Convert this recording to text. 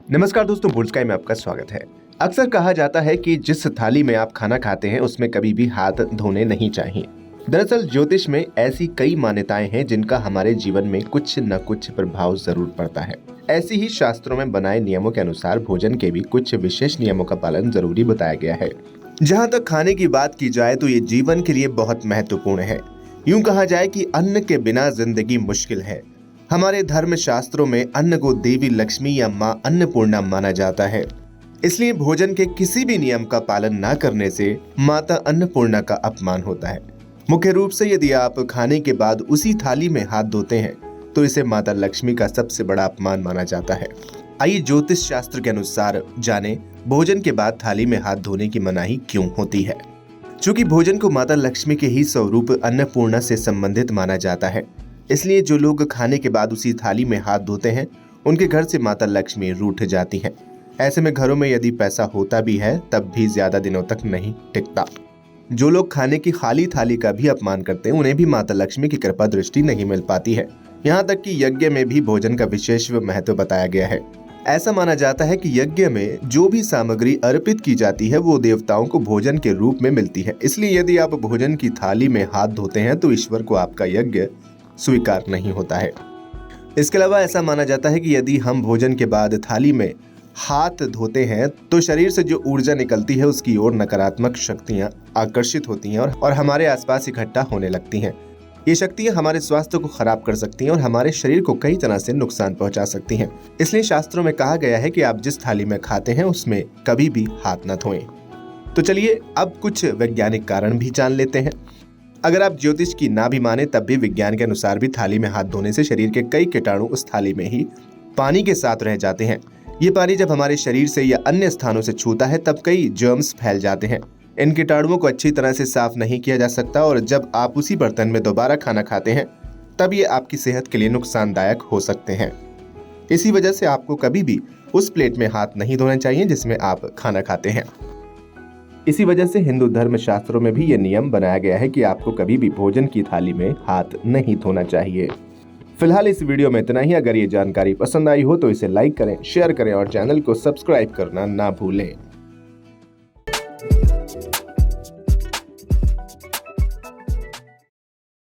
नमस्कार दोस्तों, bull sky में आपका स्वागत है। अक्सर कहा जाता है कि जिस थाली में आप खाना खाते हैं उसमें कभी भी हाथ धोने नहीं चाहिए। दरअसल ज्योतिष में ऐसी कई मान्यताएं हैं जिनका हमारे जीवन में कुछ न कुछ प्रभाव जरूर पड़ता है। ऐसी ही शास्त्रों में बनाए नियमों के अनुसार भोजन के भी कुछ विशेष नियमों का पालन जरूरी बताया गया है। जहाँ तक खाने की बात की जाए तो ये जीवन के लिए बहुत महत्वपूर्ण है। यूं कहा जाए कि अन्न के बिना जिंदगी मुश्किल है। हमारे धर्म शास्त्रों में अन्न को देवी लक्ष्मी या मां अन्नपूर्णा माना जाता है। इसलिए भोजन के किसी भी नियम का पालन न करने से माता अन्नपूर्णा का अपमान होता है। मुख्य रूप से यदि आप खाने के बाद उसी थाली में हाथ धोते हैं तो इसे माता लक्ष्मी का सबसे बड़ा अपमान माना जाता है। आइए ज्योतिष शास्त्र के अनुसार जाने भोजन के बाद थाली में हाथ धोने की मनाही क्यों होती है। चूंकि भोजन को माता लक्ष्मी के ही स्वरूप अन्नपूर्णा से संबंधित माना जाता है, इसलिए जो लोग खाने के बाद उसी थाली में हाथ धोते हैं उनके घर से माता लक्ष्मी रूठ जाती हैं। ऐसे में घरों में यदि पैसा होता भी है तब भी ज्यादा दिनों तक नहीं टिकता। जो लोग खाने की खाली थाली का भी अपमान करते हैं उन्हें भी माता लक्ष्मी की कृपा दृष्टि नहीं मिल पाती है। यहाँ तक कि यज्ञ में भी भोजन का विशेष महत्व बताया गया है। ऐसा माना जाता है कि यज्ञ में जो भी सामग्री अर्पित की जाती है वो देवताओं को भोजन के रूप में मिलती है। इसलिए यदि आप भोजन की थाली में हाथ धोते हैं तो ईश्वर को आपका यज्ञ स्वीकार नहीं होता है। इसके अलावा ऐसा माना जाता है कि यदि हम भोजन के बाद थाली में हाथ धोते हैं तो शरीर से जो ऊर्जा निकलती है उसकी ओर नकारात्मक शक्तियां आकर्षित होती हैं और हमारे आसपास इकट्ठा होने लगती हैं। ये शक्तियां हमारे स्वास्थ्य को खराब कर सकती हैं और हमारे शरीर को कई तरह से नुकसान पहुंचा सकती हैं। इसलिए शास्त्रों में कहा गया है कि आप जिस थाली में खाते हैं उसमें कभी भी हाथ न धोएं। तो चलिए अब कुछ वैज्ञानिक कारण भी जान लेते हैं। अगर आप ज्योतिष की ना भी माने तब भी विज्ञान के अनुसार भी थाली में हाथ धोने से शरीर के कई कीटाणु उस थाली में ही पानी के साथ रह जाते हैं। ये पानी जब हमारे शरीर से या अन्य स्थानों से छूता है तब कई जर्म्स फैल जाते हैं। इन कीटाणुओं को अच्छी तरह से साफ नहीं किया जा सकता और जब आप उसी बर्तन में दोबारा खाना खाते हैं तब ये आपकी सेहत के लिए नुकसानदायक हो सकते हैं। इसी वजह से आपको कभी भी उस प्लेट में हाथ नहीं धोना चाहिए जिसमें आप खाना खाते हैं। इसी वजह से हिंदू धर्म शास्त्रों में भी ये नियम बनाया गया है कि आपको कभी भी भोजन की थाली में हाथ नहीं धोना चाहिए। फिलहाल इस वीडियो में इतना ही। अगर ये जानकारी पसंद आई हो तो इसे लाइक करें, शेयर करें और चैनल को सब्सक्राइब करना ना भूलें।